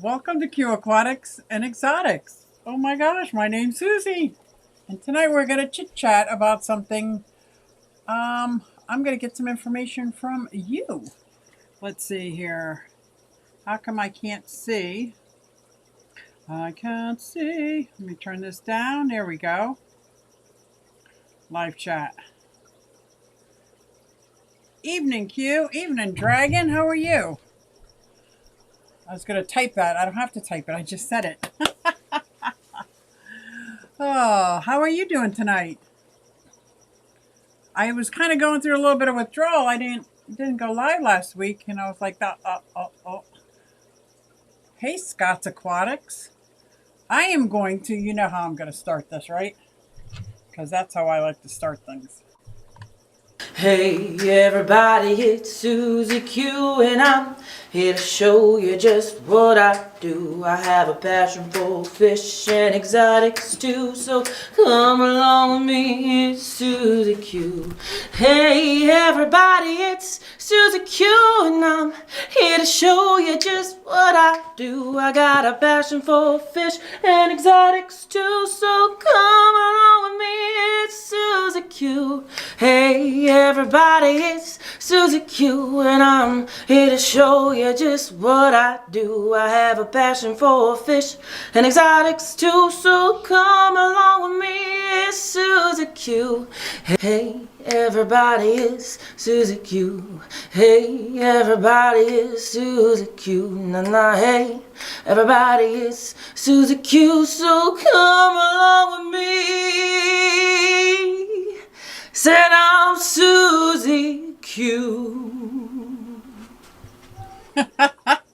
Welcome to QueAquatics and Exotics. Oh my gosh, my name's Susie. And tonight we're going to chit chat about something. I'm going to get some information from you. Let's see here. How come I can't see? I can't see. Let me turn this down. There we go. Live chat. Evening, Q. Evening, Dragon. How are you? I was going to type that. I don't have to type it. I just said it. Oh, how are you doing tonight? I was kind of going through a little bit of withdrawal. I didn't go live last week, and I was like, oh. Hey, Scott's Aquatics. I am going to, you know how I'm going to start this, right? Because that's how I like to start things. Hey everybody, it's Susie Q and I'm here to show you just what I do. I have a passion for fish and exotics too, so come along with me, it's Susie Q. Hey everybody, it's Susie Q and I'm here to show you just what I do. I got a passion for fish and exotics too, so come along with me, it's Susie Q. Hey everybody, it's Susie Q and I'm here to show you just what I do. I have a passion for fish and exotics too, so come along with me, it's Susie Q. Hey everybody, it's Susie Q. Hey everybody, it's Susie Q. Na hey everybody, it's Susie Q, so come along with me. Said I'm Susie Q.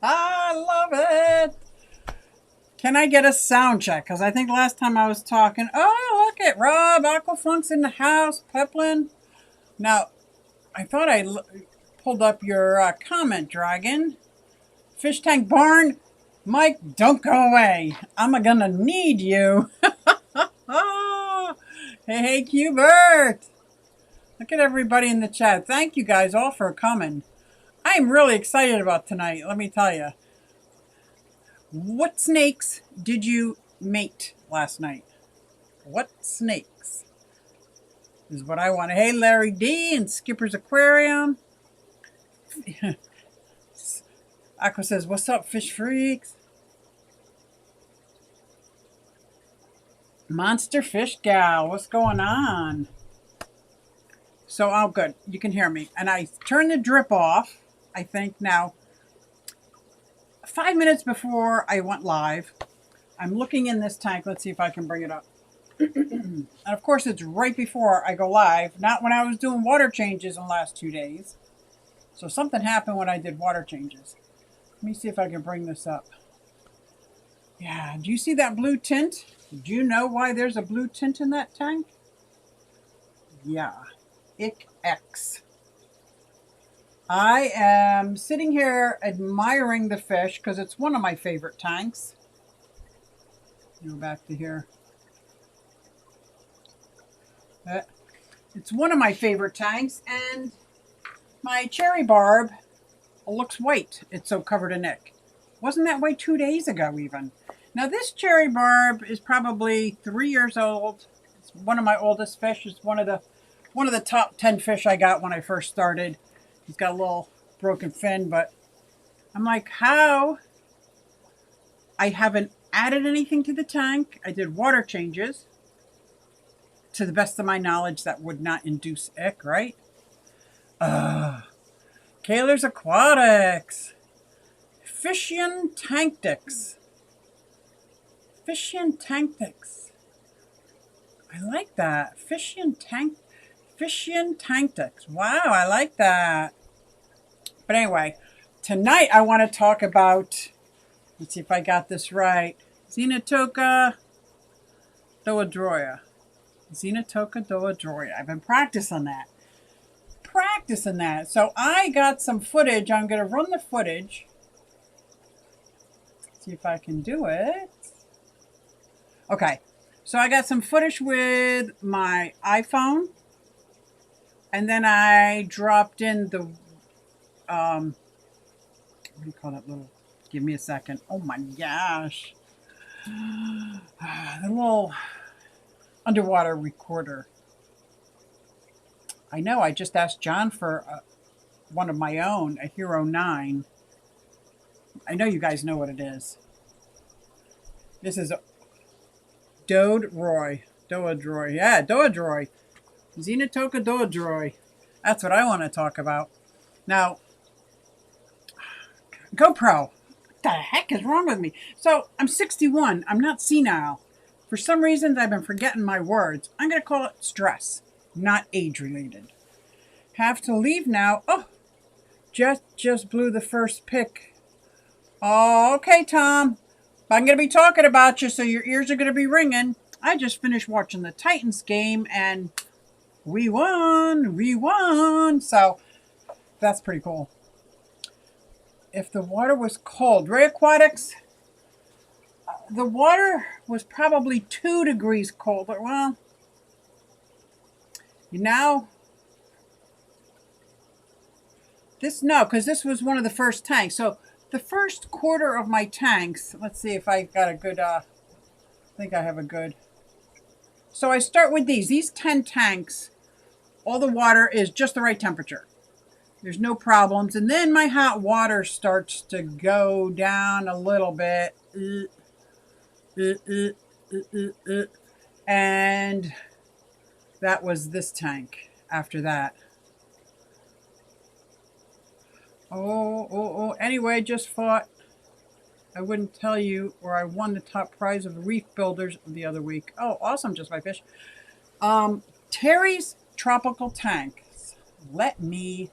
I love it. Can I get a sound check? Because I think last time I was talking, oh, look at Rob, Aquafunk's in the house, Peplin. Now, I thought I pulled up your comment, Dragon. Fish Tank Barn, Mike, don't go away. I'm going to need you. Oh, hey, Q-Bert. Look at everybody in the chat. Thank you guys all for coming. I am really excited about tonight, let me tell you. What snakes did you mate last night? What snakes is what I want. Hey, Larry D and Skipper's Aquarium. Aqua says, what's up, fish freaks? Monster Fish Gal, what's going on? So, oh, good. You can hear me. And I turned the drip off, I think, now. 5 minutes before I went live, I'm looking in this tank. Let's see if I can bring it up. And, of course, it's right before I go live, not when I was doing water changes in the last 2 days. So something happened when I did water changes. Let me see if I can bring this up. Yeah, do you see that blue tint? Do you know why there's a blue tint in that tank? Yeah. QueAquatics. I am sitting here admiring the fish because it's one of my favorite tanks. Go back to here. It's one of my favorite tanks, and my cherry barb looks white. It's so covered in ink. Wasn't that way 2 days ago even? Now this cherry barb is probably 3 years old. It's one of my oldest fish. It's one of the top 10 fish I got when I first started. He's got a little broken fin, but I'm like, how? I haven't added anything to the tank. I did water changes. To the best of my knowledge, that would not induce ick, right? Kaler's Aquatics. Fishian Tanktics. Fishian Tanktics. I like that. Fishian Tanktics. Wow, I like that. But anyway, tonight I want to talk about, let's see if I got this right, Xenotoca Doadrioi. Xenotoca Doadrioi. I've been practicing that. So I got some footage. I'm going to run the footage. See if I can do it. Okay. So I got some footage with my iPhone. And then I dropped in the, what do you call that little Give me a second. Oh my gosh. The little underwater recorder. I know, I just asked John for one of my own, a Hero 9. I know you guys know what it is. This is a Doadrioi. Yeah, Doadrioi. Xenotoca Doadrioi. That's what I want to talk about. Now, GoPro. What the heck is wrong with me? So, I'm 61. I'm not senile. For some reasons, I've been forgetting my words. I'm going to call it stress, not age-related. Have to leave now. Oh, just blew the first pick. Oh, okay, Tom. I'm going to be talking about you, so your ears are going to be ringing. I just finished watching the Titans game, and we won. We won. So, that's pretty cool. If the water was cold, QueAquatics, the water was probably 2 degrees colder. Well, now, because this was one of the first tanks. So the first quarter of my tanks, let's see if I got a good, I think I have a good. So I start with these 10 tanks. All the water is just the right temperature. There's no problems. And then my hot water starts to go down a little bit. And that was this tank after that. Anyway, just thought I wouldn't tell you where I won the top prize of Reef Builders the other week. Oh, awesome, Just My Fish. Terry's Tropical Tanks. Let me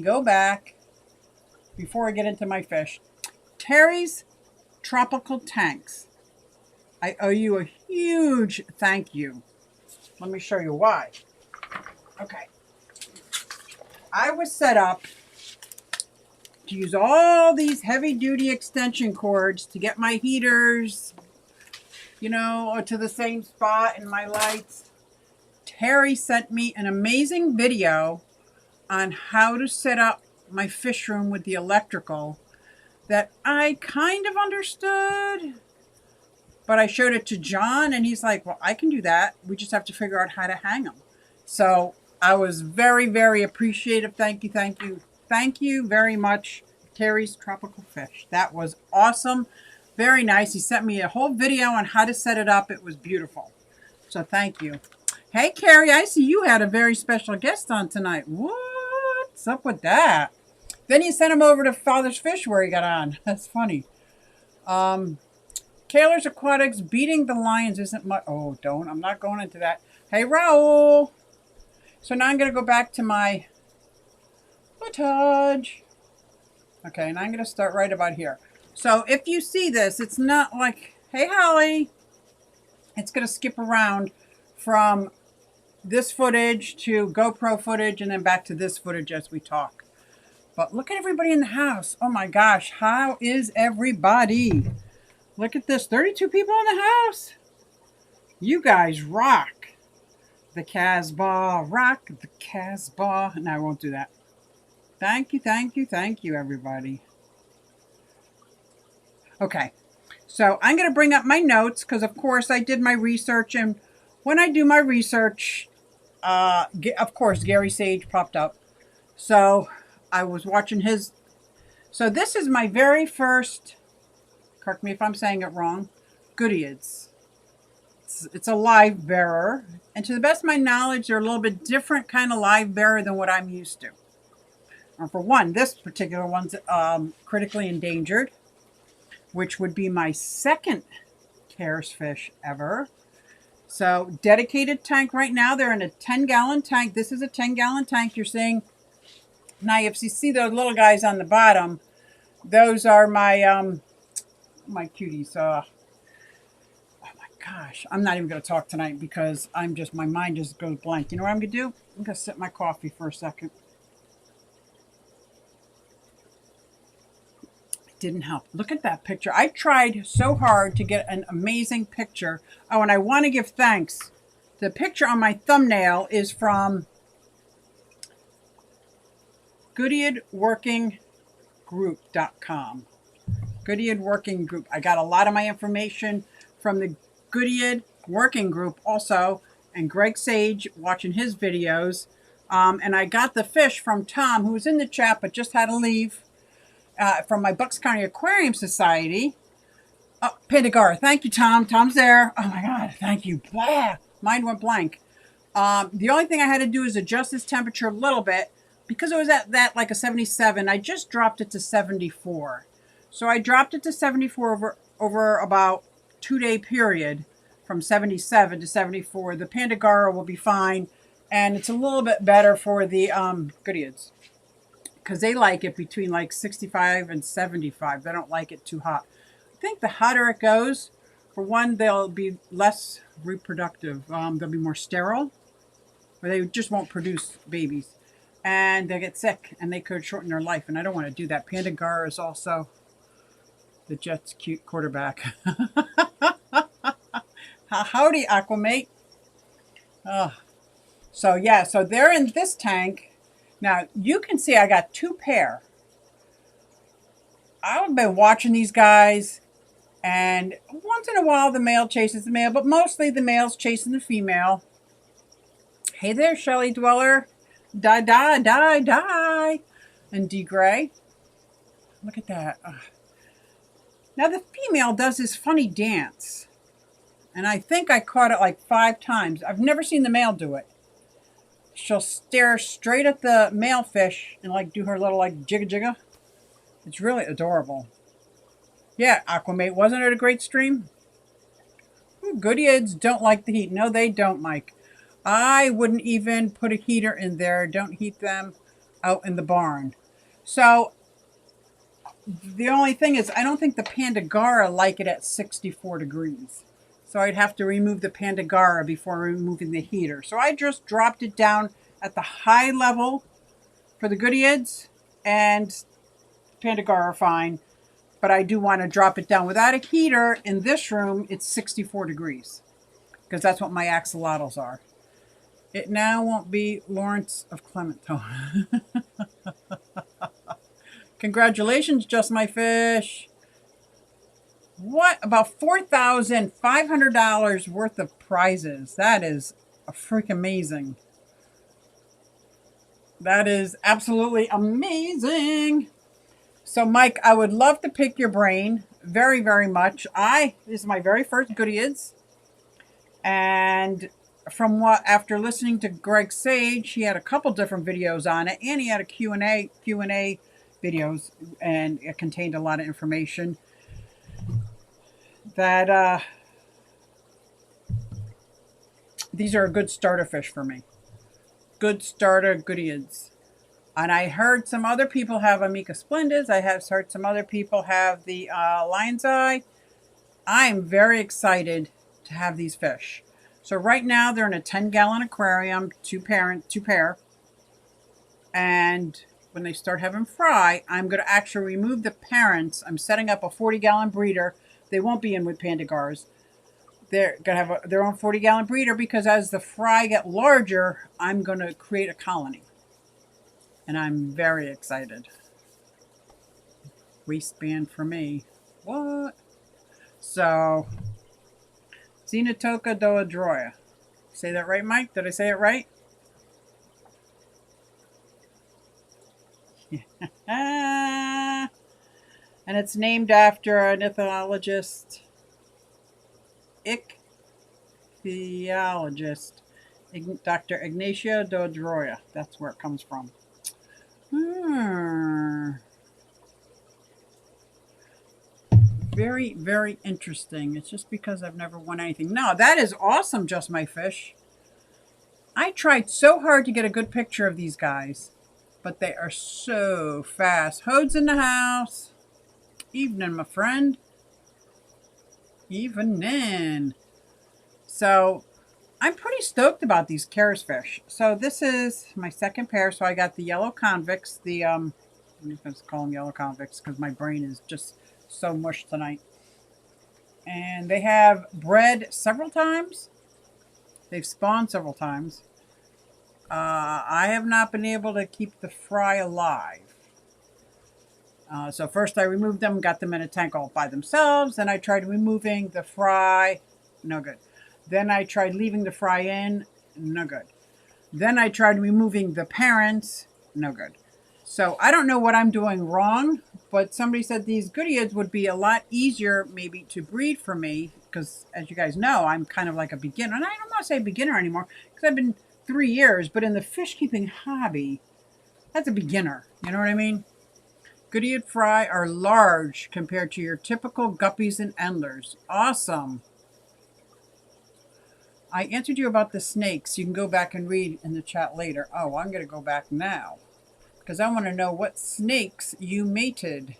go back before I get into my fish. Terry's Tropical Tanks. I owe you a huge thank you. Let me show you why. Okay. I was set up to use all these heavy-duty extension cords to get my heaters, to the same spot and my lights. Terry sent me an amazing video on how to set up my fish room with the electrical that I kind of understood, but I showed it to John, and he's like, well, I can do that. We just have to figure out how to hang them. So I was very, very appreciative. Thank you, thank you. Thank you very much, Terry's Tropical Fish. That was awesome. Very nice. He sent me a whole video on how to set it up. It was beautiful. So thank you. Hey, Carrie, I see you had a very special guest on tonight. What's up with that? Then you sent him over to Father's Fish where he got on. That's funny. Kaler's Aquatics beating the Lions isn't much. Oh, don't. I'm not going into that. Hey, Raul. So now I'm going to go back to my footage. Okay, and I'm going to start right about here. So if you see this, it's not like, hey, Holly. It's going to skip around from this footage to GoPro footage and then back to this footage as we talk. But look at everybody in the house. Oh my gosh, how is everybody? Look at this, 32 people in the house. You guys rock. The Casbah, rock the Casbah. No, I won't do that. Thank you, thank you, thank you, everybody. Okay, so I'm going to bring up my notes because, of course, I did my research. And when I do my research, of course, Gary Sage popped up. So I was watching his. So this is my very first, correct me if I'm saying it wrong, QueAquatics. It's a live bearer. And to the best of my knowledge, they're a little bit different kind of live bearer than what I'm used to. For one, this particular one's critically endangered, which would be my second Cares fish ever. So dedicated tank right now. They're in a 10-gallon tank. This is a 10-gallon tank. You're seeing, now if you see those little guys on the bottom, those are my my cuties. Oh my gosh, I'm not even going to talk tonight because my mind just goes blank. You know what I'm going to do? I'm going to sip my coffee for a second. Didn't help. Look at that picture. I tried so hard to get an amazing picture. Oh, and I want to give thanks. The picture on my thumbnail is from GoodWorkingGroup.com. Goodyead Working Group. I got a lot of my information from the Goodyead Working Group also, and Greg Sage, watching his videos. And I got the fish from Tom, who was in the chat but just had to leave, from my Bucks County Aquarium Society. Oh, Pandagara. Thank you, Tom. Tom's there. Oh my God. Thank you. Blah. Mine went blank. The only thing I had to do is adjust this temperature a little bit because it was at that like a 77. I just dropped it to 74. So I dropped it to 74 over about 2-day period from 77 to 74. The Pandagara will be fine. And it's a little bit better for the Goodyeads because they like it between like 65 and 75. They don't like it too hot. I think the hotter it goes, for one, they'll be less reproductive. They'll be more sterile, or they just won't produce babies. And they get sick, and they could shorten their life. And I don't want to do that. Pandagara is also the Jets' cute quarterback. Howdy, Aquamate. Oh. So yeah, so they're in this tank. Now, you can see I got 2 pair. I've been watching these guys, and once in a while the male chases the male, but mostly the male's chasing the female. Hey there, Shelly Dweller. Die, die, die, die. And D. Gray. Look at that. Ugh. Now the female does this funny dance. And I think I caught it like 5 times. I've never seen the male do it. She'll stare straight at the male fish and like do her little like jigga jigga. It's really adorable. Yeah, Aquamate, wasn't it a great stream? Goodyeads don't like the heat. No, they don't, Mike. I wouldn't even put a heater in there. Don't heat them out in the barn. So the only thing is I don't think the Pandagara like it at 64 degrees. So I'd have to remove the Pandagara before removing the heater. So I just dropped it down at the high level for the Goodyeads, and Pandagara are fine. But I do want to drop it down. Without a heater in this room, it's 64 degrees. Because that's what my axolotls are. It now won't be Lawrence of Clementone. Congratulations, Just My Fish. What? About $4,500 worth of prizes. That is a freak amazing. That is absolutely amazing. So, Mike, I would love to pick your brain very, very much. This is my very first Goodyeads. And from after listening to Greg Sage, he had a couple different videos on it, and he had a Q&A videos, and it contained a lot of information that these are a good starter fish for me. Good starter Goodyeads. And I heard some other people have Amica Splendids. I have heard some other people have the Lion's Eye. I'm very excited to have these fish. So right now they're in a 10-gallon aquarium, 2 pair. And when they start having fry, I'm going to actually remove the parents. I'm setting up a 40-gallon breeder. They won't be in with Pandagaras. They're going to have their own 40-gallon breeder because as the fry get larger, I'm going to create a colony. And I'm very excited. Waistband for me. What? So, Xenotoca Doadrioi. Say that right, Mike? Did I say it right? And it's named after an ichthyologist. Dr. Ignacio Doadrioi. That's where it comes from. Very, very interesting. It's just because I've never won anything. No, that is awesome, Just My Fish. I tried so hard to get a good picture of these guys, but they are so fast. Hode's in the house. Evening, my friend. Evening. So, I'm pretty stoked about these Keras fish. So this is my second pair. So I got the yellow convicts. I'm just going to call them yellow convicts because my brain is just so mush tonight. And they have bred several times. They've spawned several times. I have not been able to keep the fry alive. So first I removed them, got them in a tank all by themselves. Then I tried removing the fry, no good. Then I tried leaving the fry in, no good. Then I tried removing the parents, no good. So I don't know what I'm doing wrong, but somebody said these Goodeids would be a lot easier maybe to breed for me because, as you guys know, I'm kind of like a beginner. And I don't want to say beginner anymore because I've been 3 years, but in the fish keeping hobby, that's a beginner. You know what I mean? Goodeid fry are large compared to your typical guppies and endlers. Awesome. I answered you about the snakes. You can go back and read in the chat later. Oh, I'm going to go back now because I want to know what snakes you mated.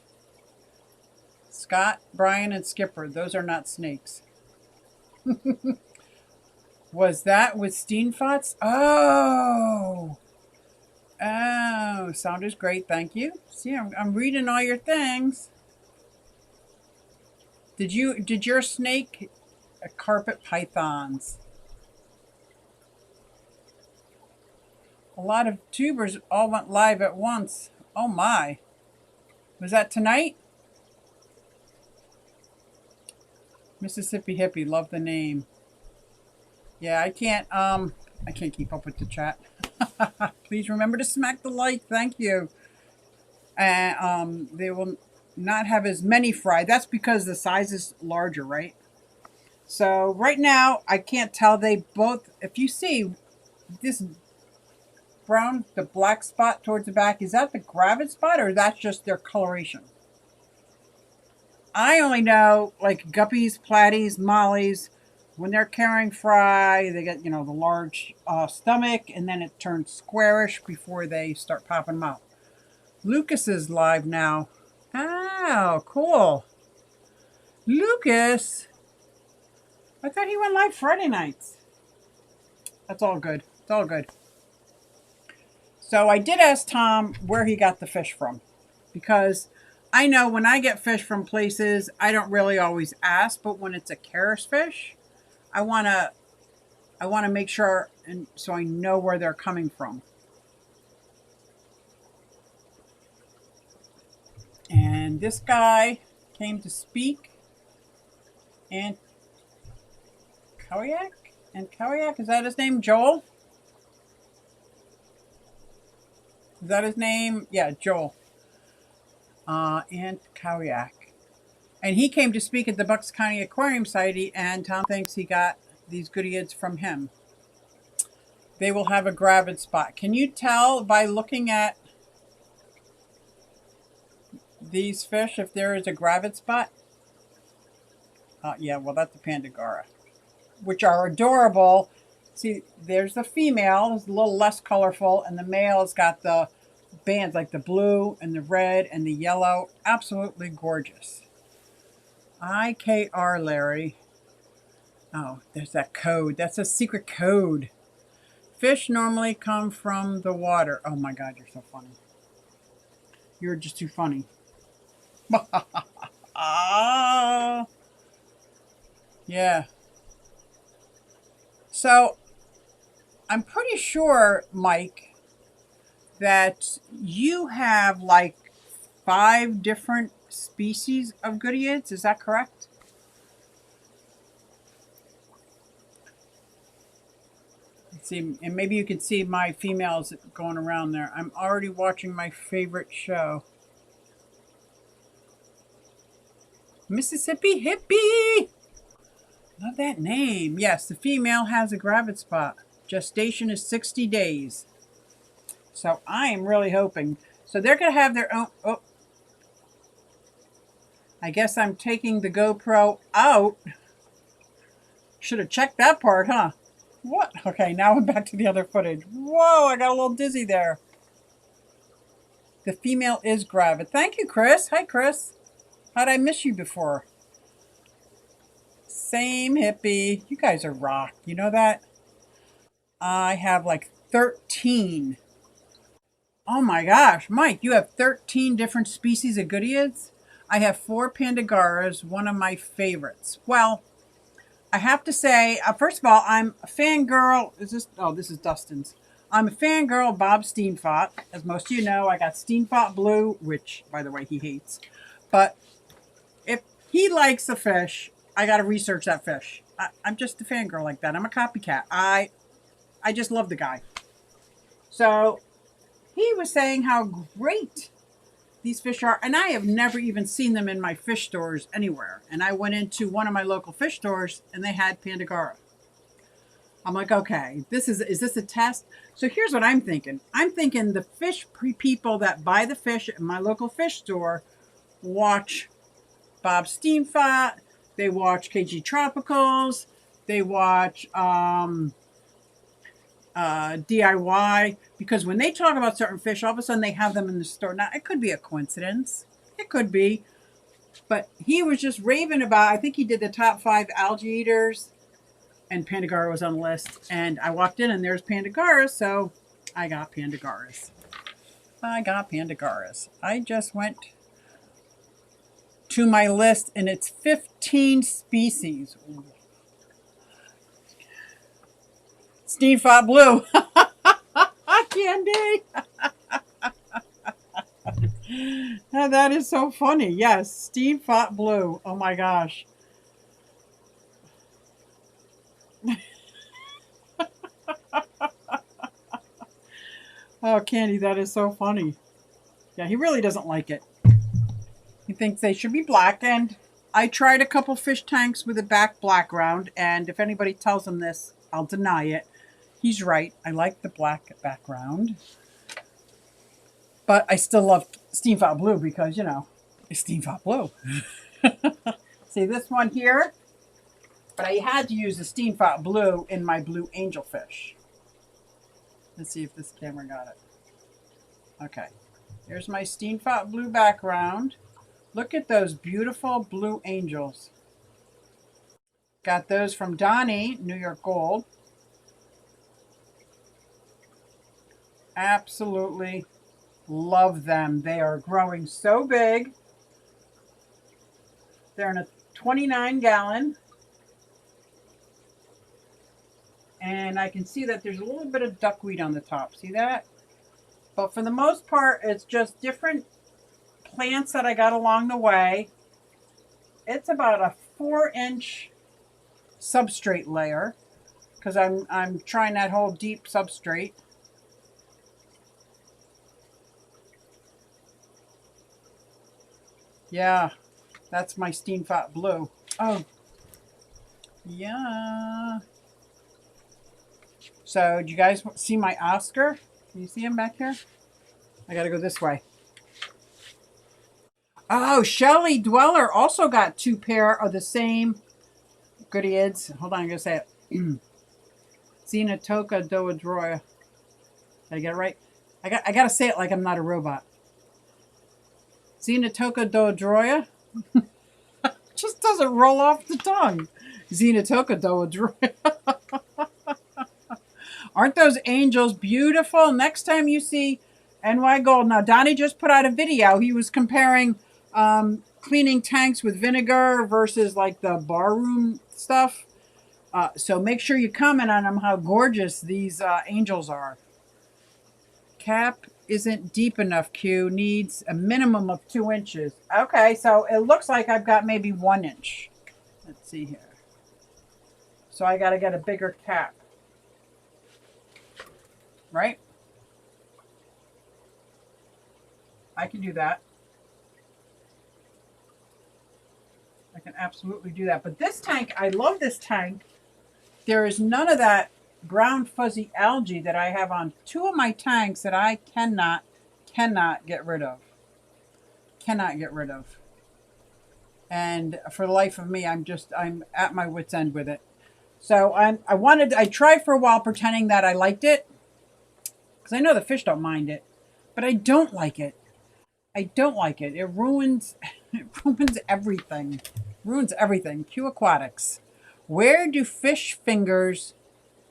Scott, Brian, and Skipper. Those are not snakes. Was that with Steenfots? Oh. Oh, sound is great. Thank you. See, I'm reading all your things. Did your snake carpet pythons? A lot of tubers all went live at once. Oh my. Was that tonight? Mississippi Hippie, love the name. Yeah, I can't keep up with the chat. Please remember to smack the like. Thank you. And they will not have as many fry. That's because the size is larger, right? So right now I can't tell. They both, if you see this brown, the black spot towards the back, is that the gravid spot or that's just their coloration? I only know like guppies, platies, mollies, when they're carrying fry, they get, the large stomach and then it turns squarish before they start popping them out. Lucas is live now. Oh, cool. Lucas. I thought he went live Friday nights. That's all good. It's all good. So I did ask Tom where he got the fish from because I know when I get fish from places, I don't really always ask, but when it's a Karis fish, I want to make sure and so I know where they're coming from. And this guy came to speak. And QueAquatics, is that his name? Joel? Is that his name? Yeah, Joel. And QueAquatics. And he came to speak at the Bucks County Aquarium Society, and Tom thinks he got these Goodeids from him. They will have a gravid spot. Can you tell by looking at these fish if there is a gravid spot? Yeah, well, that's the Pandagara, which are adorable. See, there's the female, it's a little less colorful, and the male has got the bands like the blue and the red and the yellow. Absolutely gorgeous. IKR, Larry. Oh, there's that code. That's a secret code. Fish normally come from the water. Oh my God, you're so funny. You're just too funny. Ah. Yeah. So, I'm pretty sure, Mike, that you have like 5 different species of Goodeids. Is that correct? Let's see, and maybe you can see my females going around there. I'm already watching my favorite show. Mississippi Hippie! Love that name. Yes, the female has a gravid spot. Gestation is 60 days. So I am really hoping. So they're going to have their own... Oh. I guess I'm taking the GoPro out. Should have checked that part, huh? What? Okay, now I'm back to the other footage. Whoa, I got a little dizzy there. The female is gravid. Thank you, Chris. Hi, Chris. How'd I miss you before? Same hippie. You guys are rock. You know that? I have like 13. Oh my gosh, Mike, you have 13 different species of Goodeids? I have 4 Pandagaras, one of my favorites. Well, I have to say, first of all, I'm a fangirl. Is this? Oh, this is Dustin's. I'm a fangirl of Bob Steenfot. As most of you know, I got Steenfot Blue, which, by the way, he hates. But if he likes a fish, I got to research that fish. I'm just a fangirl like that. I'm a copycat. I just love the guy. So he was saying how great these fish are, and I have never even seen them in my fish stores anywhere. And I went into one of my local fish stores, and they had Pandagara. I'm like, okay, is this a test? So here's what I'm thinking. I'm thinking the fish people that buy the fish at my local fish store watch Bob Steenfot, they watch KG Tropicals, they watch DIY, because when they talk about certain fish, all of a sudden they have them in the store. Now, it could be a coincidence. It could be. But he was just raving about, I think he did the top 5 algae eaters, and Pandagara was on the list. And I walked in and there's Pandagara, so I got Pandagaras. I just went to my list and it's 15 species. Steenfot Blue. Candy. Oh, that is so funny. Yes, Steenfot Blue. Oh my gosh. Oh, Candy, that is so funny. Yeah, he really doesn't like it. He thinks they should be black, and I tried a couple fish tanks with a background, and if anybody tells him this, I'll deny it. He's right. I like the black background. But I still love Steenfot Blue because, you know, it's Steenfot Blue. See this one here? But I had to use the Steenfot Blue in my blue angelfish. Let's see if this camera got it. Okay. Here's my Steenfot Blue background. Look at those beautiful blue angels. Got those from Donnie, New York Gold. Absolutely love them. They are growing so big. They're in a 29-gallon. And I can see that there's a little bit of duckweed on the top. See that? But for the most part, it's just different plants that I got along the way. It's about a 4-inch substrate layer because I'm trying that whole deep substrate. Yeah, that's my Steenfot Blue. Oh, yeah. So, do you guys see my Oscar? Can you see him back here? I gotta go this way. Oh, Shelly Dweller also got 2 pair of the same goodyids. Hold on, I'm gonna say it. Xenotoca Doadrioi. Did I get it right? I gotta say it like I'm not a robot. Xenotoca Doadrioi. Just doesn't roll off the tongue. Xenotoca Doadrioi. Aren't those angels beautiful? Next time you see NY Gold. Now, Donnie just put out a video. He was comparing cleaning tanks with vinegar versus like the barroom stuff. So make sure you comment on them, how gorgeous these angels are. Cap isn't deep enough, Q. Needs a minimum of 2 inches. Okay, so it looks like I've got maybe 1 inch. Let's see here. So I got to get a bigger cap. Right? I can do that. I can absolutely do that. But this tank, I love this tank. There is none of that brown fuzzy algae that I have on 2 of my tanks that I cannot get rid of. Cannot get rid of. And for the life of me, I'm at my wit's end with it. So I tried for a while pretending that I liked it. Because I know the fish don't mind it. But I don't like it. I don't like it. It ruins everything. Ruins everything. QueAquatics. Where do fish fingers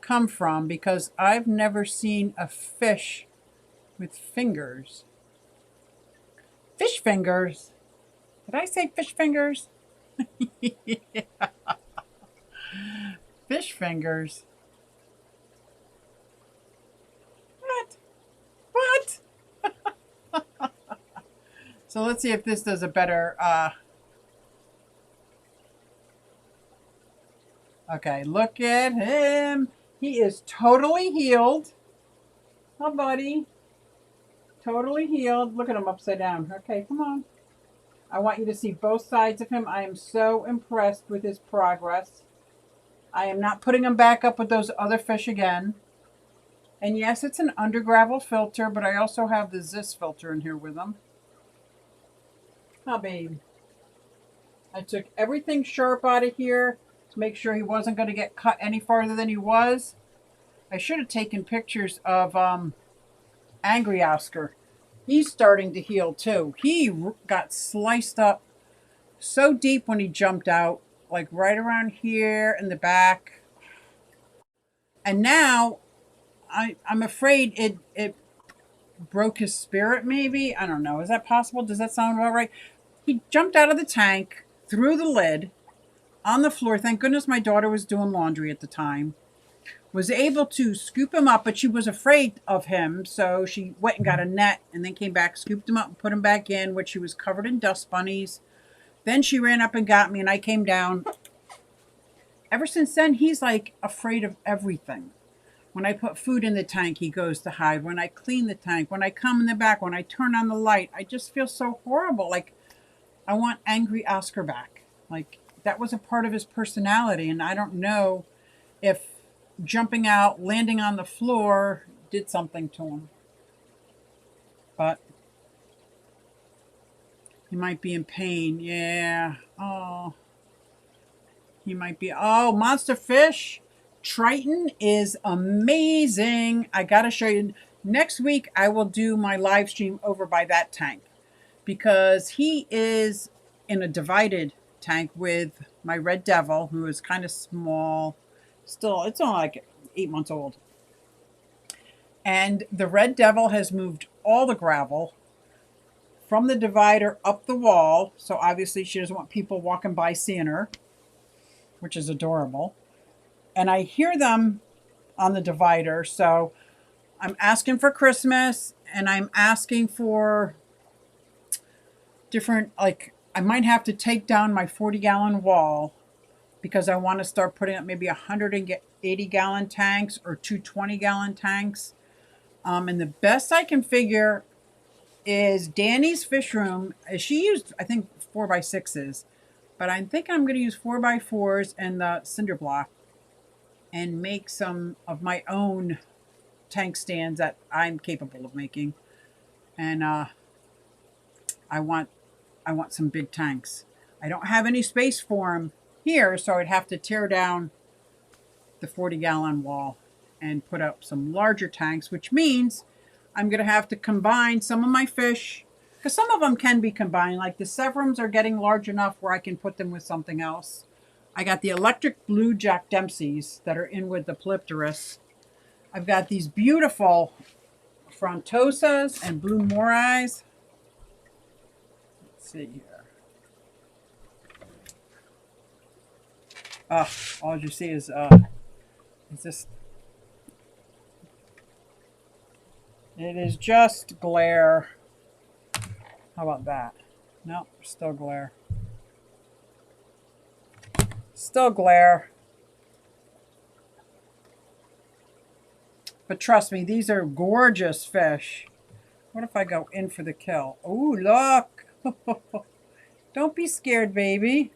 come from? Because I've never seen a fish with fingers. Fish fingers? Did I say fish fingers? Yeah. Fish fingers. So let's see if this does a better... Okay, look at him. He is totally healed. Oh, buddy. Totally healed. Look at him upside down. Okay, come on. I want you to see both sides of him. I am so impressed with his progress. I am not putting him back up with those other fish again. And yes, it's an under gravel filter, but I also have the Zis filter in here with him. Oh, babe. I took everything sharp out of here to make sure he wasn't going to get cut any farther than he was. I should have taken pictures of Angry Oscar. He's starting to heal too. He got sliced up so deep when he jumped out, like right around here in the back. And now I'm afraid it broke his spirit, maybe. I don't know. Is that possible? Does that sound about right? He jumped out of the tank, through the lid, on the floor. Thank goodness my daughter was doing laundry at the time. Was able to scoop him up, but she was afraid of him, so she went and got a net and then came back, scooped him up and put him back in, which he was covered in dust bunnies. Then she ran up and got me, and I came down. Ever since then, he's like afraid of everything. When I put food in the tank, he goes to hide. When I clean the tank, when I come in the back, when I turn on the light, I just feel so horrible. Like, I want Angry Oscar back. Like, that was a part of his personality, and I don't know if jumping out, landing on the floor did something to him. But he might be in pain. Yeah. Oh. He might be. Oh, monster fish. Triton is amazing. I got to show you. Next week, I will do my live stream over by that tank because he is in a divided tank with my red devil, who is kind of small. Still, it's only like 8 months old. And the red devil has moved all the gravel from the divider up the wall. So obviously she doesn't want people walking by seeing her, which is adorable. And I hear them on the divider. So I'm asking for Christmas, and I'm asking for different, like, I might have to take down my 40-gallon wall because I want to start putting up maybe 180-gallon tanks or 220-gallon tanks. And the best I can figure is Danny's fish room. She used, I think, 4x6s, but I think I'm going to use 4x4s and the cinder block and make some of my own tank stands that I'm capable of making. And I want some big tanks. I don't have any space for them here, so I'd have to tear down the 40-gallon wall and put up some larger tanks, which means I'm going to have to combine some of my fish, because some of them can be combined. Like the Severums are getting large enough where I can put them with something else. I got the electric blue Jack Dempseys that are in with the Polypterus. I've got these beautiful Frontosas and blue morais. Let's see here. All you see is this. It is just glare. How about that? Nope, still glare. Still glare. But trust me, these are gorgeous fish. What if I go in for the kill? Oh, look. Don't be scared, baby.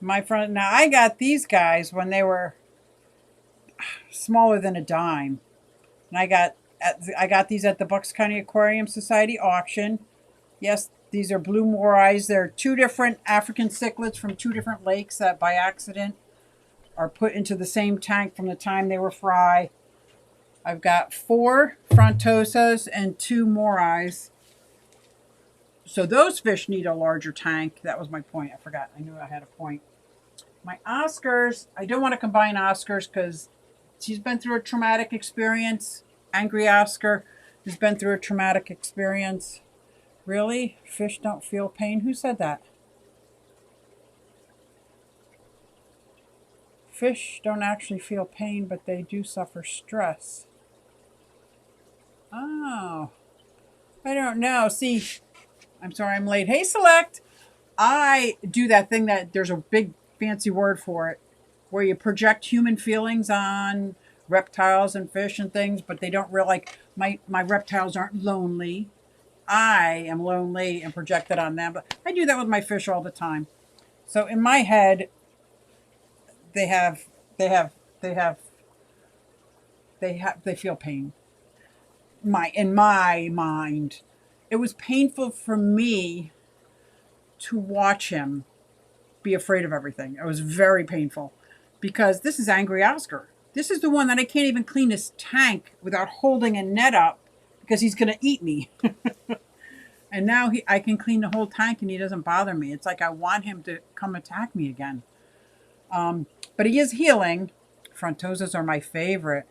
My friend, now I got these guys when they were smaller than a dime. And I got these at the Bucks County Aquarium Society auction. Yes, these are blue morais. They're two different African cichlids from two different lakes that by accident are put into the same tank from the time they were fry. I've got 4 Frontosas and 2 morais. So those fish need a larger tank. That was my point. I forgot. I knew I had a point. My Oscars, I don't want to combine Oscars because she's been through a traumatic experience. Angry Oscar has been through a traumatic experience. Really? Fish don't feel pain? Who said that? Fish don't actually feel pain, but they do suffer stress. Oh, I don't know. See, I'm sorry I'm late. Hey, Select. I do that thing that there's a big fancy word for it, where you project human feelings on reptiles and fish and things, but they don't realize, like, my reptiles aren't lonely. I am lonely and project it on them. But I do that with my fish all the time. So in my head, they have they have they have they feel pain. In my mind, it was painful for me to watch him be afraid of everything. It was very painful because this is Angry Oscar. This is the one that I can't even clean his tank without holding a net up because he's going to eat me. And now I can clean the whole tank and he doesn't bother me. It's like I want him to come attack me again. But he is healing. Frontosas are my favorite.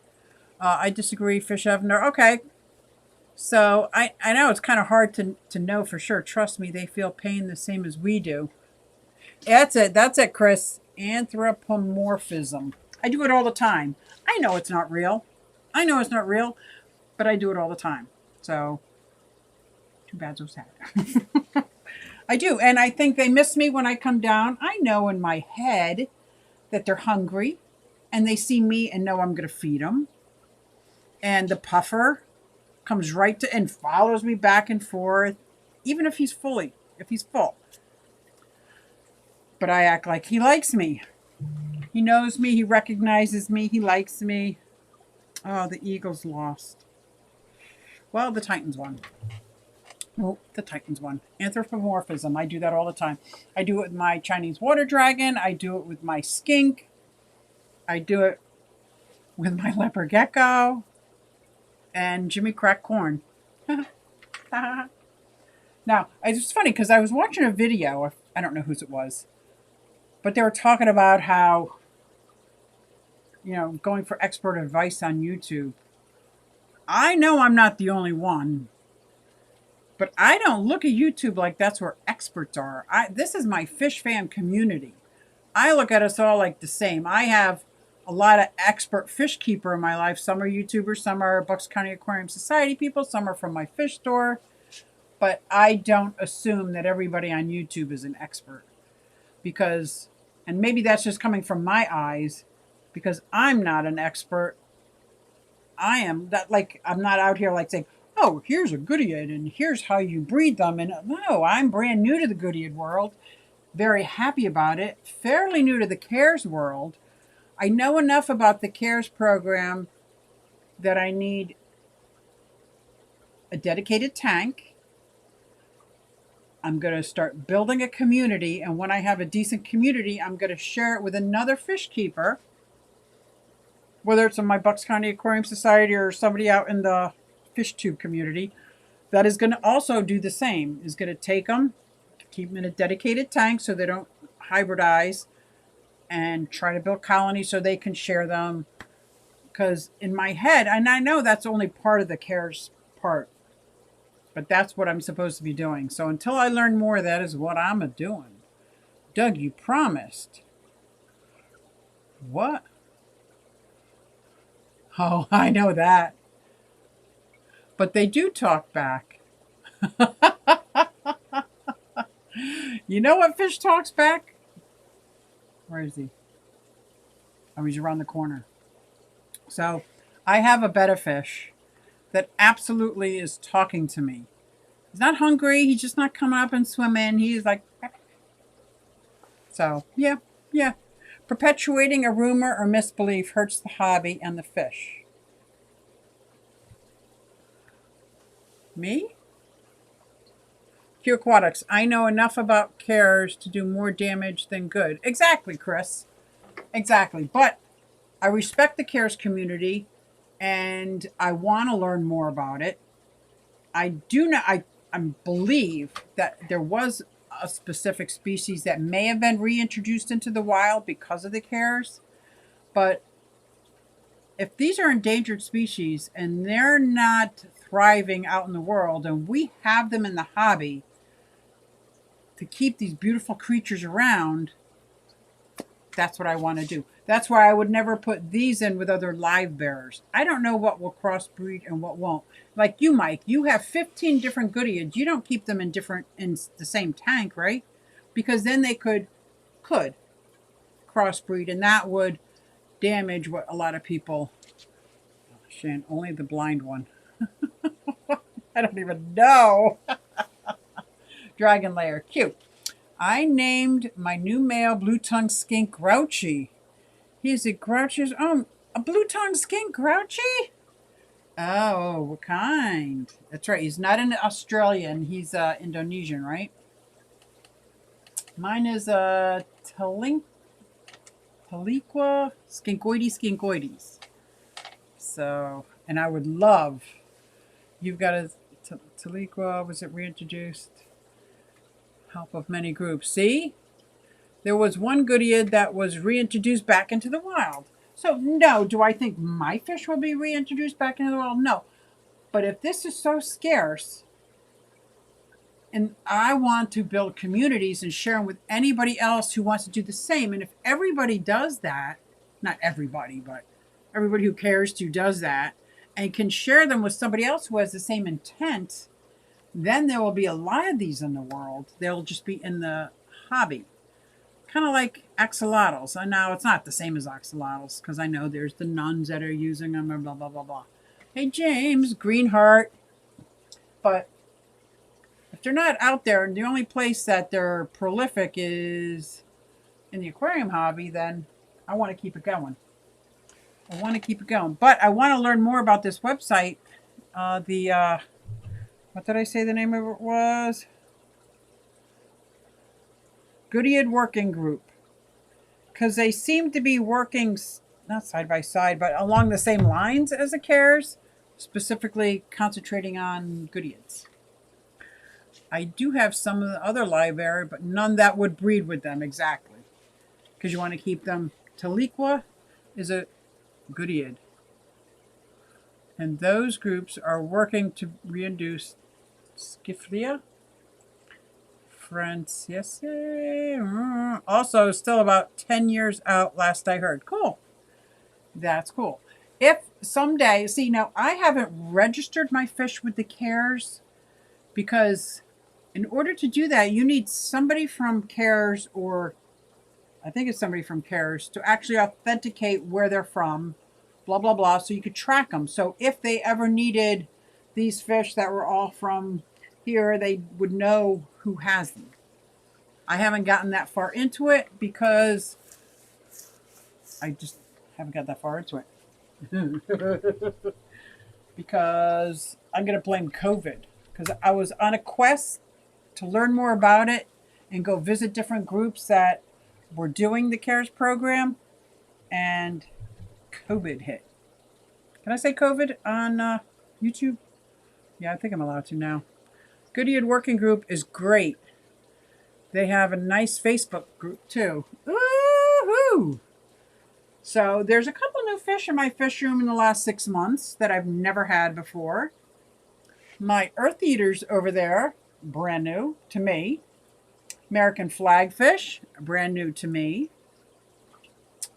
I disagree, Fish Evner. Okay. So I know it's kind of hard to know for sure. Trust me, they feel pain the same as we do. That's it, Chris. Anthropomorphism. I do it all the time. I know it's not real. But I do it all the time. So, too bad, so sad. I do. And I think they miss me when I come down. I know in my head that they're hungry. And they see me and know I'm going to feed them. And the puffer comes right to and follows me back and forth, even if he's full. But I act like he likes me. He knows me. He recognizes me. He likes me. Oh, the Eagles lost. Well, the Titans won. Anthropomorphism. I do that all the time. I do it with my Chinese water dragon. I do it with my skink. I do it with my leopard gecko. And Jimmy Crack Corn. Now, it's funny because I was watching a video. I don't know whose it was. But they were talking about how, going for expert advice on YouTube. I know I'm not the only one. But I don't look at YouTube like that's where experts are. This is my fish fan community. I look at us all like the same. I have a lot of expert fish keeper in my life. Some are YouTubers, some are Bucks County Aquarium Society people, some are from my fish store. But I don't assume that everybody on YouTube is an expert. Because, and maybe that's just coming from my eyes, because I'm not an expert. I'm not out here like saying, oh, here's a goodyead and here's how you breed them. And no, I'm brand new to the goodyead world. Very happy about it. Fairly new to the CARES world. I know enough about the CARES program that I need a dedicated tank. I'm going to start building a community. And when I have a decent community, I'm going to share it with another fish keeper. Whether it's in my Bucks County Aquarium Society or somebody out in the fish tube community, that is going to also do the same. Is going to take them, keep them in a dedicated tank so they don't hybridize, and try to build colonies so they can share them. Because in my head, and I know that's only part of the CARES part, but that's what I'm supposed to be doing. So until I learn more, that is what I'm doing. Doug, you promised. What? Oh, I know that. But they do talk back. You know what fish talks back? Where is he? Oh, he's around the corner. So I have a betta fish that absolutely is talking to me. He's not hungry. He's just not coming up and swimming. He's like... So, yeah. Perpetuating a rumor or misbelief hurts the hobby and the fish. Me? QueAquatics. I know enough about CARES to do more damage than good. Exactly, Chris. Exactly. But I respect the CARES community and I want to learn more about it. I do not... I believe that there was a specific species that may have been reintroduced into the wild because of the CARES. But if these are endangered species and they're not thriving out in the world and we have them in the hobby to keep these beautiful creatures around, that's what I want to do. That's why I would never put these in with other live bearers. I don't know what will crossbreed and what won't. Like you, Mike, you have 15 different goodeids. You don't keep them in the same tank, right? Because then they could crossbreed, and that would damage what a lot of people. Oh, Shan, only the blind one. I don't even know. Dragon layer, cute. I named my new male blue-tongued skink Grouchy. He's a Grouchy's own. A blue-tongued skink Grouchy? Oh, what kind? That's right. He's not an Australian. He's Indonesian, right? Mine is a Taliqua skinkoides. So, and I would love. You've got a Taliqua. Was it reintroduced? Help of many groups. See? There was one goodeiid that was reintroduced back into the wild. So, no, do I think my fish will be reintroduced back into the wild? No. But if this is so scarce, and I want to build communities and share them with anybody else who wants to do the same, and if everybody does that, not everybody, but everybody who cares to does that, and can share them with somebody else who has the same intent, then there will be a lot of these in the world. They'll just be in the hobby. Kind of like axolotls. And now it's not the same as axolotls because I know there's the nuns that are using them and blah, blah, blah, blah. Hey, James, green heart. But if they're not out there and the only place that they're prolific is in the aquarium hobby, then I want to keep it going. I want to keep it going. But I want to learn more about this website. What did I say the name of it was? Goodyead Working Group. Because they seem to be working, not side by side, but along the same lines as the CARES, specifically concentrating on goodeids. I do have some of the other live area, but none that would breed with them exactly. Because you want to keep them. Taliqua is a goodyeid. And those groups are working to reintroduce Schiflia, Francis. Also, still about 10 years out, last I heard. Cool. That's cool. If someday, see, now I haven't registered my fish with the CARES because in order to do that, you need somebody from CARES, or I think it's somebody from CARES, to actually authenticate where they're from, blah, blah, blah, so you could track them. So if they ever needed these fish that were all from here, they would know who has them. I haven't gotten that far into it because I just haven't got that far into it. Because I'm going to blame COVID. Because I was on a quest to learn more about it and go visit different groups that were doing the CARES program, and COVID hit. Can I say COVID on YouTube? Yeah, I think I'm allowed to now. Goodyead Working Group is great. They have a nice Facebook group too. Woohoo! So there's a couple new fish in my fish room in the last 6 months that I've never had before. My earth eaters over there, brand new to me. American flagfish, brand new to me.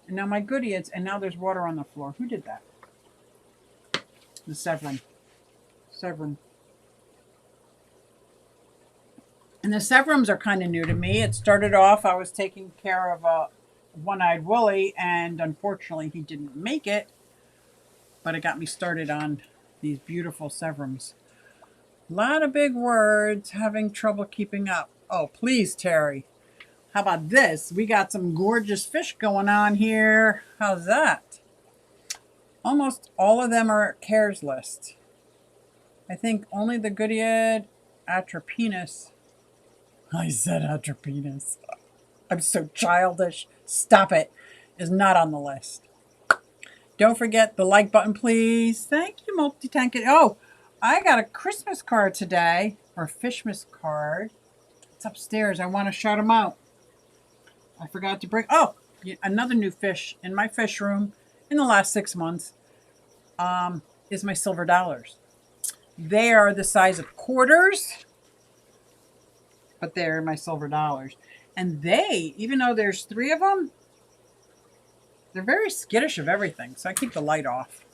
And now my goodeids, and now there's water on the floor. Who did that? The Severum. And the Severums are kind of new to me. It started off, I was taking care of a one-eyed Willie, and unfortunately he didn't make it. But it got me started on these beautiful Severums. A lot of big words, having trouble keeping up. Oh, please, Terry. How about this? We got some gorgeous fish going on here. How's that? Almost all of them are CARES list. I think only the Goodyead Atropinus. I said Atropinus. I'm so childish. Stop it. Is not on the list. Don't forget the like button, please. Thank you, Multi-Tank. Oh, I got a Christmas card today, or a Fishmas card. It's upstairs. I want to shout them out. I forgot to bring... Oh, another new fish in my fish room in the last 6 months is my silver dollars. They are the size of quarters, but they're my silver dollars. And they, even though there's 3 of them, They're very skittish of everything, so I keep the light off.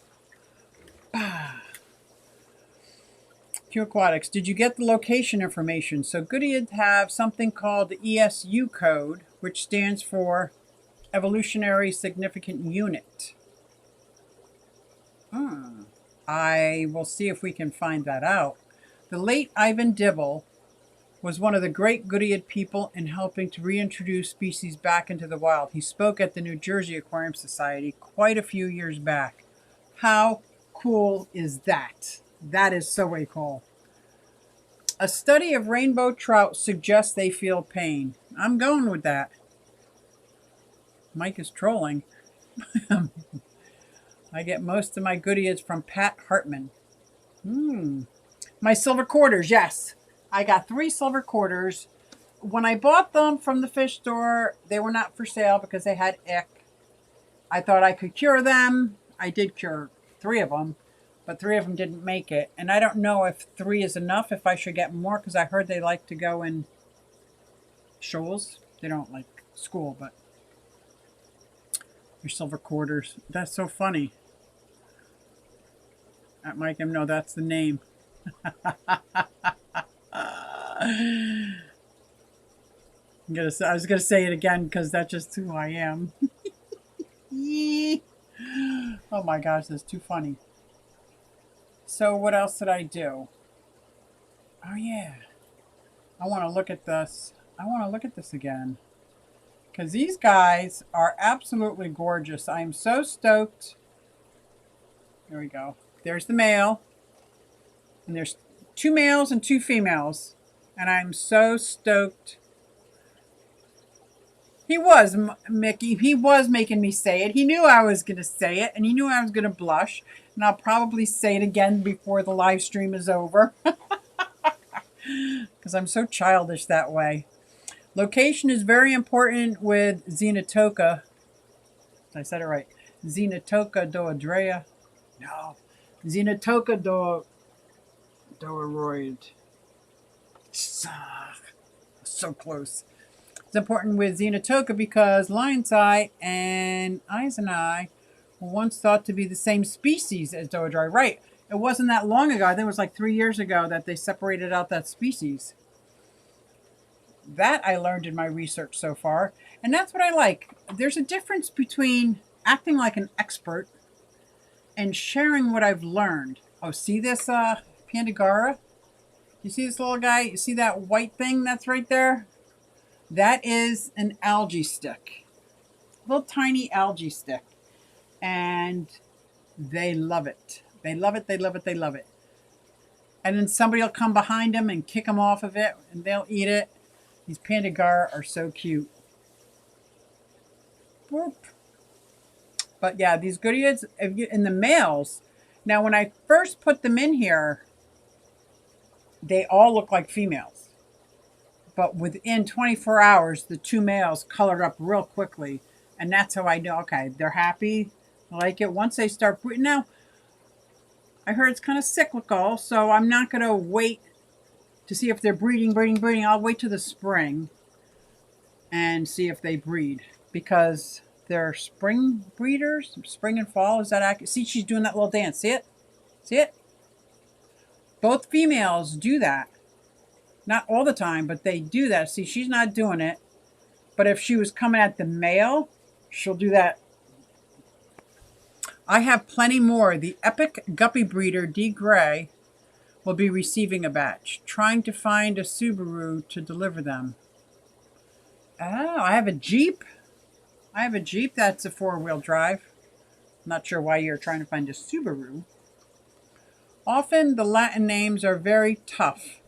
QueAquatics, did you get the location information? So Goodyears have something called the ESU code, which stands for Evolutionary Significant Unit. I will see if we can find that out. The late Ivan Dibble was one of the great Goodyears people in helping to reintroduce species back into the wild. He spoke at the New Jersey Aquarium Society quite a few years back. How cool is that? That is so way cool. A study of rainbow trout suggests they feel pain. I'm going with that. Mike is trolling. I get most of my Goodyears from Pat Hartman. My silver quarters, yes. I got 3 silver quarters. When I bought them from the fish store, they were not for sale because they had ick. I thought I could cure them. I did cure 3 of them, but 3 of them didn't make it. And I don't know if 3 is enough, if I should get more, because I heard they like to go in shoals. They don't like school, but your silver quarters. That's so funny. That Mike, no, that's the name. I was gonna say it again because that's just who I am. Oh my gosh, that's too funny. So what else did I do? Oh yeah, I want to look at this. I want to look at this again because these guys are absolutely gorgeous. I'm so stoked. There we go. There's the male, and there's 2 males and 2 females, and I'm so stoked. He was, Mickey, he was making me say it. He knew I was going to say it, and he knew I was going to blush, and I'll probably say it again before the live stream is over. Because I'm so childish that way. Location is very important with Xenotoca. I said it right. Xenotoca Doadrioi. No. Xenotoca Doadrioi. So close. It's important with Xenotoca because lion's eye and Eiseneye were once thought to be the same species as Doadrioi. Right. It wasn't that long ago. I think it was like 3 years ago that they separated out that species. That I learned in my research so far. And that's what I like. There's a difference between acting like an expert and sharing what I've learned. Oh, see this Pandagara? You see this little guy? You see that white thing that's right there? That is an algae stick. Little tiny algae stick. And they love it. They love it, they love it, they love it. And then somebody will come behind them and kick them off of it, and they'll eat it. These Pandagara are so cute. Boop. But yeah, these Goodyears, in the males, now when I first put them in here, they all look like females. But within 24 hours, the 2 males colored up real quickly. And that's how I know, okay, they're happy, like it. Once they start breeding, now, I heard it's kind of cyclical, so I'm not going to wait to see if they're breeding. I'll wait till the spring and see if they breed. Because they're spring breeders, spring and fall. Is that accurate? See, she's doing that little dance. See it? See it? Both females do that. Not all the time, but they do that. See, she's not doing it. But if she was coming at the male, she'll do that. I have plenty more. The epic guppy breeder, D. Gray, will be receiving a batch. Trying to find a Subaru to deliver them. Oh, I have a Jeep. I have a Jeep that's a 4-wheel drive. Not sure why you're trying to find a Subaru. Often the Latin names are very tough,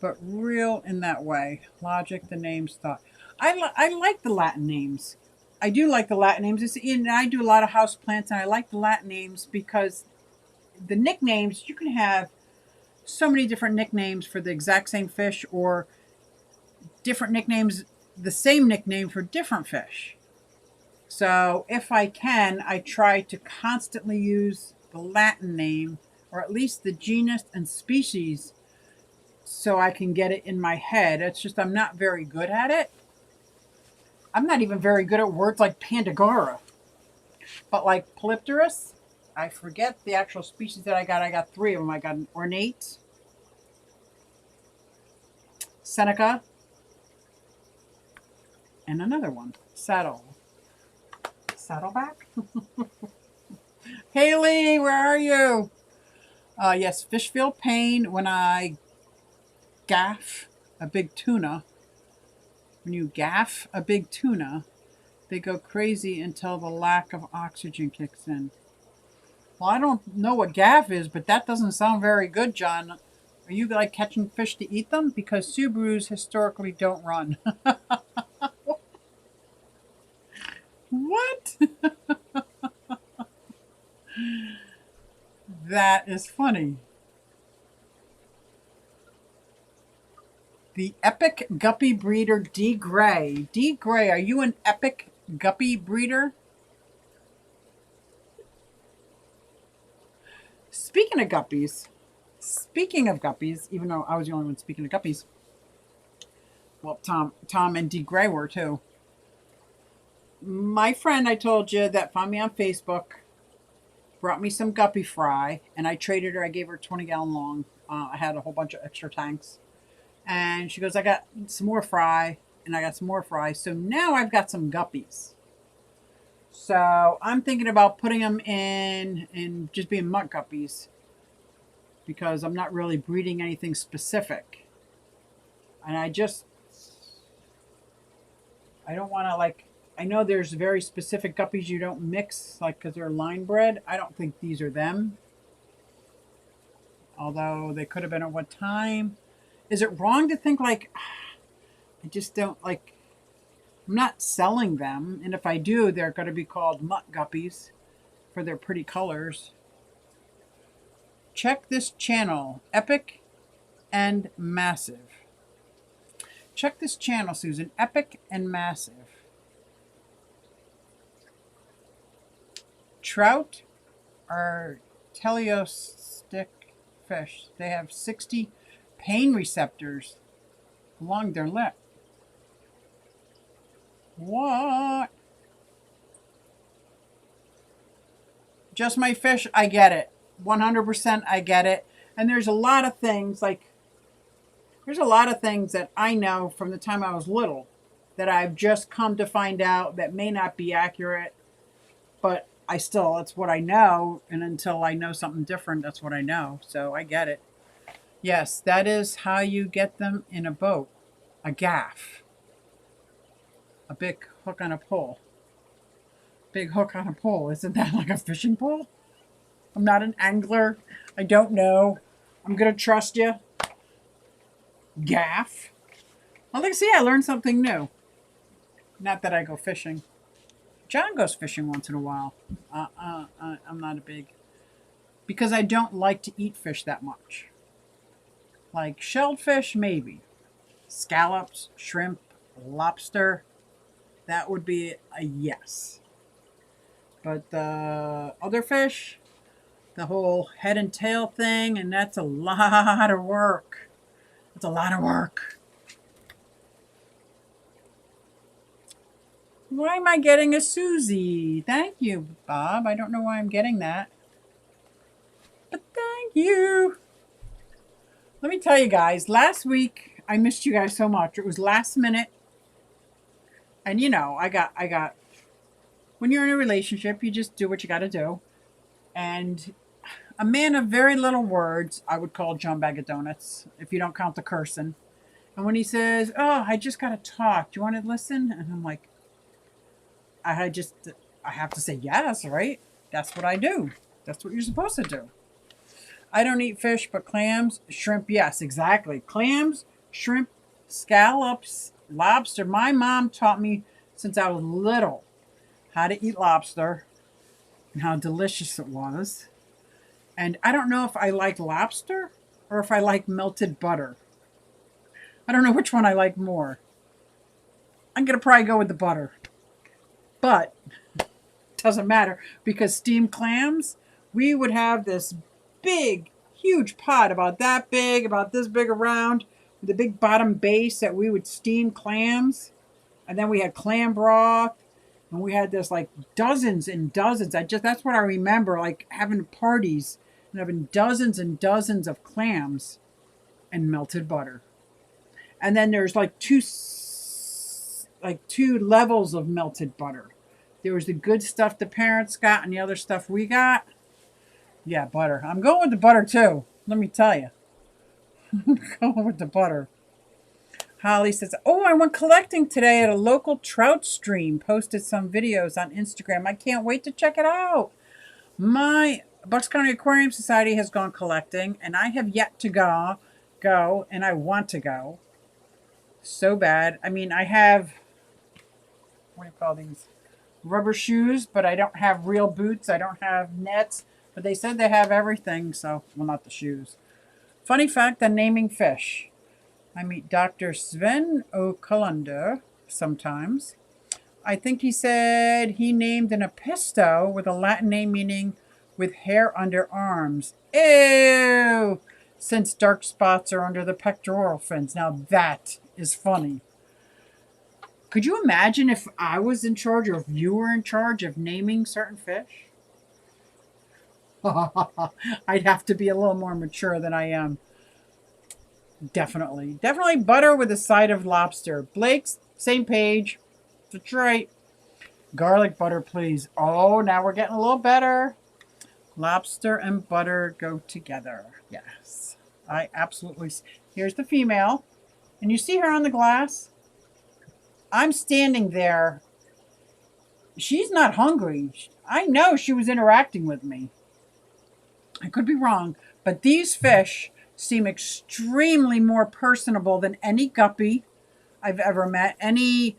but real in that way. Logic, the names, thought. I like the Latin names. I do like the Latin names. And I do a lot of house plants, and I like the Latin names because the nicknames, you can have so many different nicknames for the exact same fish, or different nicknames, the same nickname for different fish. So if I can, I try to constantly use the Latin name, or at least the genus and species, so I can get it in my head. It's just I'm not very good at it. I'm not even very good at words like Pandagara. But like Polypterus, I forget the actual species that I got. I got 3 of them. I got an ornate, Seneca, and another one, Saddleback. Haley, where are you? Yes, fish feel pain when I gaff a big tuna. When you gaff a big tuna, they go crazy until the lack of oxygen kicks in. Well, I don't know what gaff is, but that doesn't sound very good, John. Are you like catching fish to eat them? Because Subarus historically don't run. What? That is funny. The epic guppy breeder D. Gray. D. Gray, are you an epic guppy breeder? Speaking of guppies, even though I was the only one speaking of guppies, well, Tom and D. Gray were too. My friend, I told you, that found me on Facebook, brought me some guppy fry, and I traded her. I gave her 20-gallon long. I had a whole bunch of extra tanks. And she goes, I got some more fry, and I got some more fry. So now I've got some guppies. So I'm thinking about putting them in and just being mutt guppies, because I'm not really breeding anything specific. And I don't want to, like, I know there's very specific guppies you don't mix, like, because they're line bred. I don't think these are them. Although they could have been at one time. Is it wrong to think, like, I just don't, like, I'm not selling them. And if I do, they're going to be called mutt guppies for their pretty colors. Check this channel, Epic and Massive. Check this channel, Susan, Epic and Massive. Trout are teleostic fish. They have 60 pain receptors along their lip. What? Just my fish? I get it. 100% I get it. And there's a lot of things, like, there's a lot of things that I know from the time I was little that I've just come to find out that may not be accurate, but that's what I know. And until I know something different, that's what I know. So I get it. Yes, that is how you get them in a boat. A gaff. A big hook on a pole. Big hook on a pole. Isn't that like a fishing pole? I'm not an angler. I don't know. I'm going to trust you. Gaff. Well, look, see, I learned something new. Not that I go fishing. John goes fishing once in a while. I'm not a big... Because I don't like to eat fish that much. Like shelled fish, maybe. Scallops, shrimp, lobster. That would be a yes. But the other fish, the whole head and tail thing, and that's a lot of work. It's a lot of work. Why am I getting a Susie? Thank you, Bob. I don't know why I'm getting that. But thank you. Let me tell you guys, last week, I missed you guys so much. It was last minute. And you know, I got, when you're in a relationship, you just do what you got to do. And a man of very little words, I would call John Bag of Donuts, if you don't count the cursing. And when he says, oh, I just got to talk. Do you want to listen? And I'm like, I have to say yes, right? That's what I do. That's what you're supposed to do. I don't eat fish, but clams, shrimp, yes, exactly. Clams, shrimp, scallops, lobster. My mom taught me since I was little how to eat lobster and how delicious it was. And I don't know if I like lobster or if I like melted butter. I don't know which one I like more. I'm going to probably go with the butter. But it doesn't matter, because steamed clams, we would have this big, huge pot about that big, about this big around, with a big bottom base that we would steam clams. And then we had clam broth. And we had this like dozens and dozens. That's what I remember, like having parties and having dozens and dozens of clams and melted butter. And then there's like two levels of melted butter. There was the good stuff the parents got and the other stuff we got. Yeah, butter. I'm going with the butter too. Let me tell you. I'm going with the butter. Holly says, oh, I went collecting today at a local trout stream. Posted some videos on Instagram. I can't wait to check it out. My Bucks County Aquarium Society has gone collecting, and I have yet to go, and I want to go so bad. I mean, I have, what do you call these? Rubber shoes, but I don't have real boots. I don't have nets, but they said they have everything, so, well, not the shoes. Funny fact on naming fish. I meet Dr. Sven O'Callender sometimes. I think he said he named an apisto with a Latin name meaning with hair under arms. Ew! Since dark spots are under the pectoral fins. Now that is funny. Could you imagine if I was in charge or if you were in charge of naming certain fish? I'd have to be a little more mature than I am. Definitely butter with a side of lobster. Blake's, same page. That's right. Garlic butter, please. Oh, now we're getting a little better. Lobster and butter go together. Yes. I absolutely. Here's the female. And you see her on the glass? I'm standing there. She's not hungry. I know she was interacting with me. I could be wrong, but these fish seem extremely more personable than any guppy I've ever met, any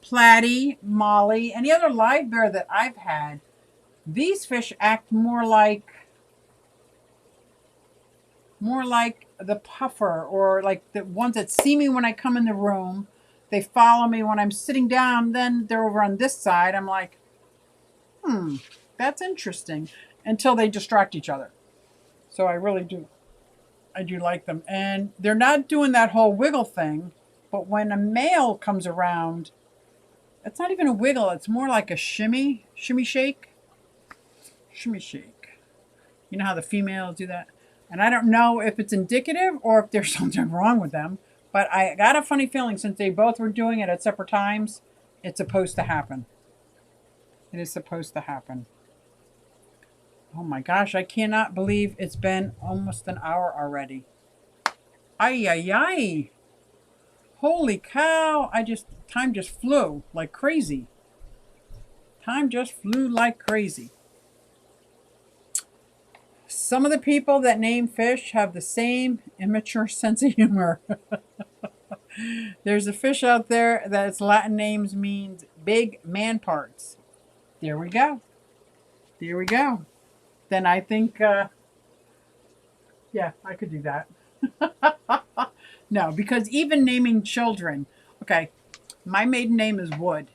platy, molly, any other live bear that I've had. These fish act more like the puffer, or like the ones that see me when I come in the room. They follow me when I'm sitting down, then they're over on this side. I'm like, that's interesting, until they distract each other. So I really do. I do like them. And they're not doing that whole wiggle thing, but when a male comes around, it's not even a wiggle. It's more like a shimmy shake. Shimmy shake. You know how the females do that? And I don't know if it's indicative or if there's something wrong with them, but I got a funny feeling since they both were doing it at separate times, it's supposed to happen. It is supposed to happen. Oh my gosh, I cannot believe it's been almost an hour already. Ay, ay, ay. Holy cow. Time just flew like crazy. Time just flew like crazy. Some of the people that name fish have the same immature sense of humor. There's a fish out there that its Latin names means big man parts. There we go. There we go. Then I think, yeah, I could do that. No, because even naming children, okay, my maiden name is Wood,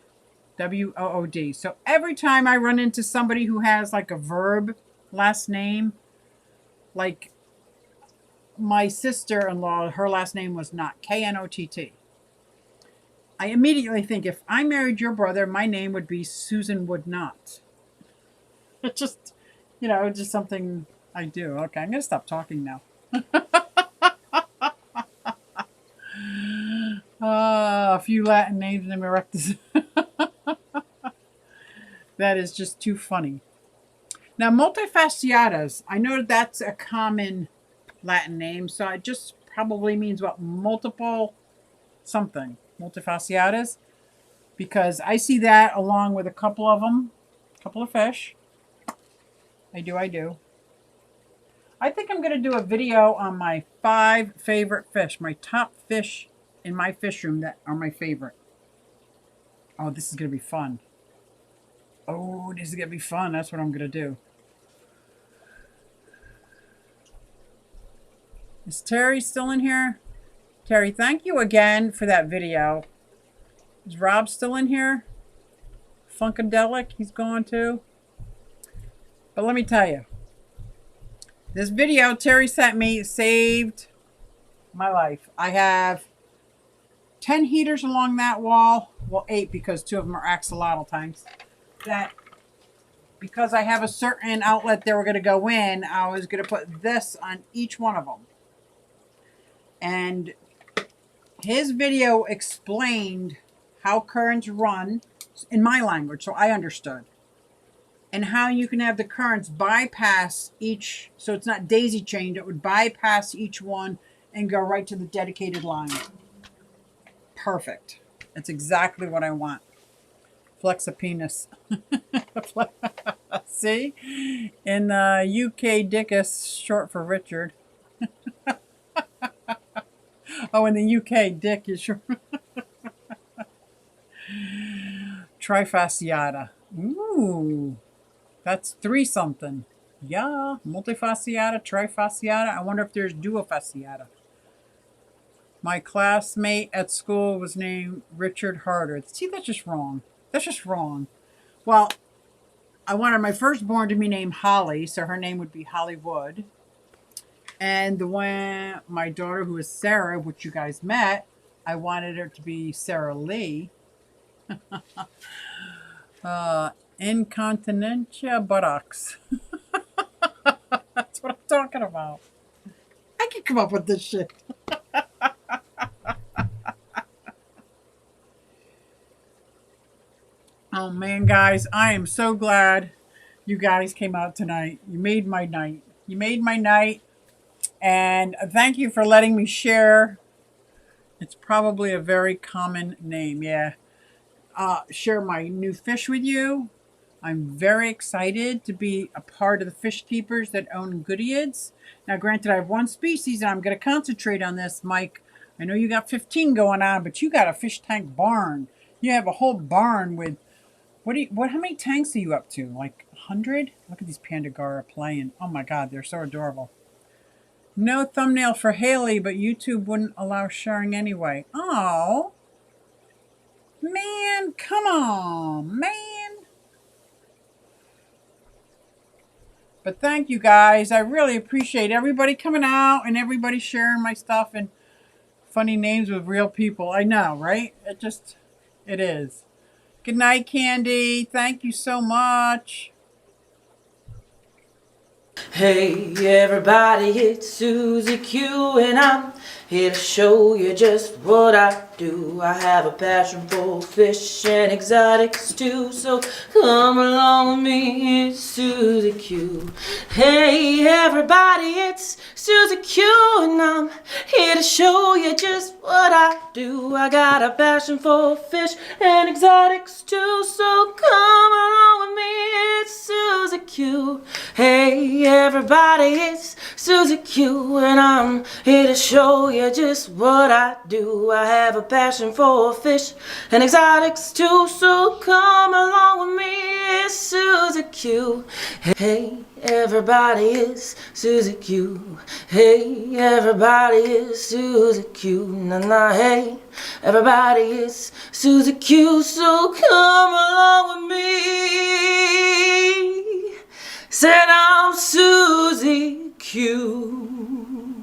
W-O-O-D. So every time I run into somebody who has like a verb last name, like my sister-in-law, her last name was Knott, K-N-O-T-T. I immediately think if I married your brother, my name would be Susan Wood Knott. It just... You know, just something I do. Okay, I'm going to stop talking now. A few Latin names in Erectus. That is just too funny. Now, multifasciatas. I know that's a common Latin name, so it just probably means what? Multiple something. Multifasciatas. Because I see that along with a couple of them. A couple of fish. I do. I think I'm going to do a video on my 5 favorite fish. My top fish in my fish room that are my favorite. Oh, this is going to be fun. Oh, this is going to be fun. That's what I'm going to do. Is Terry still in here? Terry, thank you again for that video. Is Rob still in here? Funkadelic, he's gone too. But let me tell you, this video Terry sent me saved my life. I have 10 heaters along that wall. well, 8 because 2 of them are axolotl tanks, that because I have a certain outlet they were going to go in, I was going to put this on each one of them. And his video explained how currents run in my language, so I understood. And how you can have the currents bypass each, so it's not daisy chained, it would bypass each one and go right to the dedicated line. Perfect. That's exactly what I want. Flex a penis. See? In UK, Dick is short for Richard. Oh, in the UK, Dick is short. Trifasciata. Ooh. That's 3 something. Yeah. Multifasciata, trifasciata. I wonder if there's duofasciata. My classmate at school was named Richard Harder. See, that's just wrong. That's just wrong. Well, I wanted my firstborn to be named Holly, so her name would be Hollywood. And the one, my daughter, who is Sarah, which you guys met, I wanted her to be Sarah Lee. Incontinentia buttocks. That's what I'm talking about. I can come up with this shit. Oh man, guys, I am so glad you guys came out tonight. You made my night. You made my night. And thank you for letting me share. It's probably a very common name, yeah. Share my new fish with you. I'm very excited to be a part of the fish keepers that own Goodyids. Now, granted, I have 1 species, and I'm going to concentrate on this, Mike. I know you got 15 going on, but you got a fish tank barn. You have a whole barn with how many tanks are you up to? Like 100? Look at these Pandagara playing. Oh my God, they're so adorable. No thumbnail for Haley, but YouTube wouldn't allow sharing anyway. Oh, man, come on, man. But thank you guys. I really appreciate everybody coming out and everybody sharing my stuff and funny names with real people. I know, right? It is. Good night, Candy. Thank you so much. Hey everybody, it's Susie Q and I'm here to show you just what I do. I have a passion for fish and exotics too, so come along with me, it's Susie Q. Hey everybody, it's Susie Q and I'm here to show you just what I do. I got a passion for fish and exotics too, so come along with me, it's Susie Q. Hey everybody, it's Susie Q and I'm here to show you just what I do. I have a passion for fish and exotics too, so come along with me, it's Susie Q. Hey everybody, it's Susie Q. Hey everybody, it's Susie Q. Na na, hey everybody, it's Susie Q, so come along with me. Said I'm Susie Q.